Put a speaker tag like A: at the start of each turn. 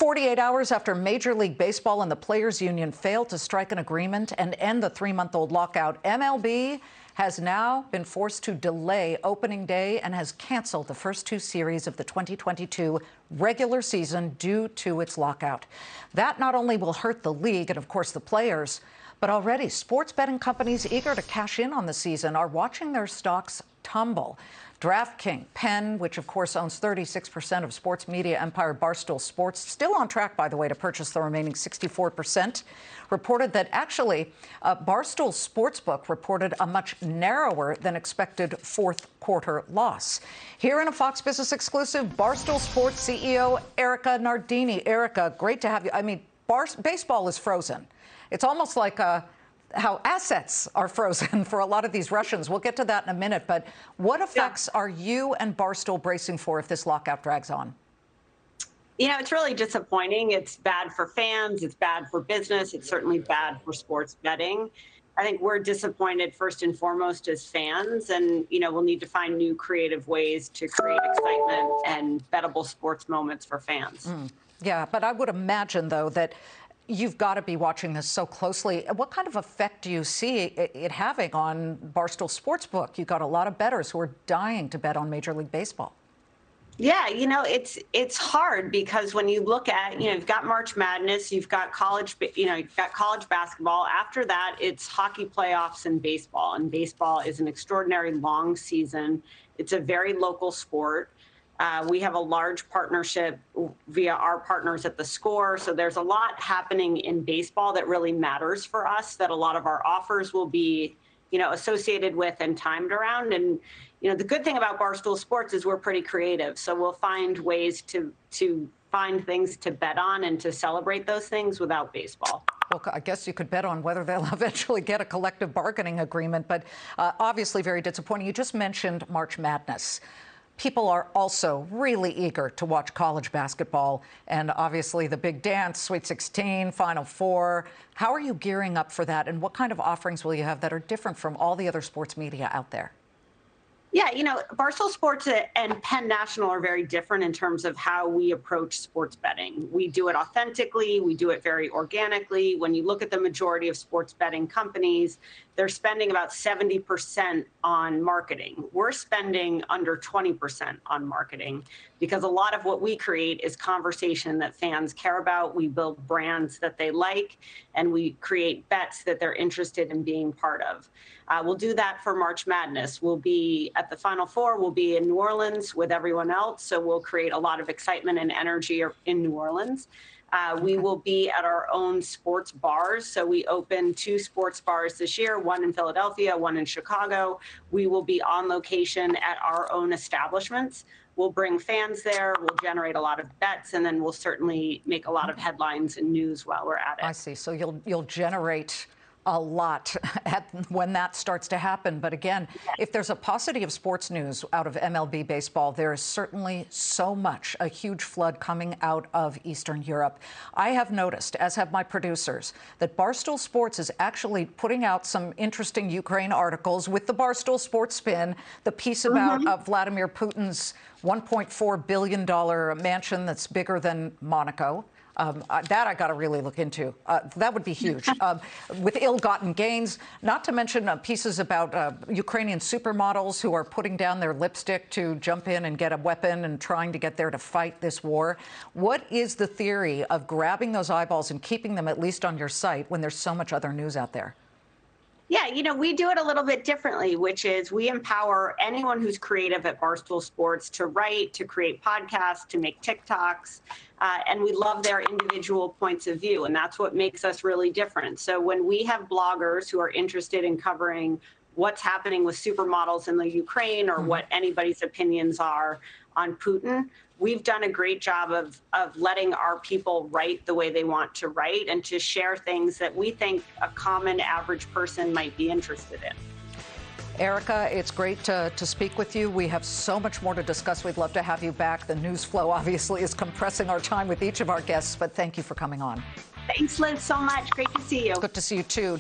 A: 48 hours after Major League Baseball and the Players Union failed to strike an agreement and end the three-month-old lockout, MLB has now been forced to delay opening day and has canceled the first two series of the 2022 regular season due to its lockout. That not only will hurt the league and, of course, the players, but already sports betting companies eager to cash in on the season are watching their stocks tumble. DraftKings, Penn, which of course owns 36% of sports media empire Barstool Sports, still on track, by the way, to purchase the remaining 64%, reported that actually Barstool Sportsbook reported a much narrower than expected fourth quarter loss. Here in a Fox Business exclusive, Barstool Sports CEO Erika Nardini. Erika, great to have you. I mean, baseball is frozen. It's almost like how assets are frozen for a lot of these Russians. We'll get to that in a minute. But what effects are you and Barstool bracing for if this lockout drags on?
B: You know, it's really disappointing. It's bad for fans. It's bad for business. It's certainly bad for sports betting. I think we're disappointed first and foremost as fans. And, you know, we'll need to find new creative ways to create excitement and bettable sports moments for fans.
A: Yeah, but I would imagine, though, that you've got to be watching this so closely. What kind of effect do you see it having on Barstool Sportsbook? You've got a lot of bettors who are dying to bet on Major League Baseball.
B: Yeah, you know, it's hard because when you look at, you've got March Madness, you've got college, you've got college basketball. After that, it's hockey playoffs and baseball. And baseball is an extraordinary long season. It's a very local sport. We have a large partnership via our partners at the Score. So there's a lot happening in baseball that really matters for us, that a lot of our offers will be, associated with and timed around. And, the good thing about Barstool Sports is we're pretty creative. So we'll find ways to find things to bet on and to celebrate those things without baseball.
A: Well, I guess you could bet on whether they'll eventually get a collective bargaining agreement, but obviously very disappointing. You just mentioned March Madness. People are also really eager to watch college basketball and obviously the big dance, Sweet 16, Final Four. How are you gearing up for that? And what kind of offerings will you have that are different from all the other sports media out there?
B: Yeah, Barstool Sports and Penn National are very different in terms of how we approach sports betting. We do it authentically. We do it very organically. When you look at the majority of sports betting companies, they're spending about 70% on marketing. We're spending under 20% on marketing because a lot of what we create is conversation that fans care about. We build brands that they like, and we create bets that they're interested in being part of. We'll do that for March Madness. We'll be at the Final Four. We'll be in New Orleans with everyone else. So we'll create a lot of excitement and energy in New Orleans. We will be at our own sports bars. So we opened 2 sports bars this year, one in Philadelphia, one in Chicago. We will be on location at our own establishments. We'll bring fans there. We'll generate a lot of bets, and then we'll certainly make a lot of headlines and news while we're at it.
A: I see. So you'll generate a lot when that starts to happen. But again, if there's a paucity of sports news out of MLB baseball, there is certainly so much, a huge flood coming out of Eastern Europe. I have noticed, as have my producers, that Barstool Sports is actually putting out some interesting Ukraine articles with the Barstool Sports spin, the piece about Vladimir Putin's $1.4 billion mansion that's bigger than Monaco. That I got to really look into. That would be huge. With ill-gotten gains, not to mention pieces about Ukrainian supermodels who are putting down their lipstick to jump in and get a weapon and trying to get there to fight this war. What is the theory of grabbing those eyeballs and keeping them at least on your site when there's so much other news out there?
B: Yeah, we do it a little bit differently, which is we empower anyone who's creative at Barstool Sports to write, to create podcasts, to make TikToks, and we love their individual points of view, and that's what makes us really different. So when we have bloggers who are interested in covering what's happening with supermodels in the Ukraine or what anybody's opinions are on Putin, we've done a great job of letting our people write the way they want to write and to share things that we think a common average person might be interested in.
A: Erika, it's great to speak with you. We have so much more to discuss. We'd love to have you back. The news flow obviously is compressing our time with each of our guests, but thank you for coming on.
B: Thanks, Liz, so much. Great to see you.
A: It's good to see you, too.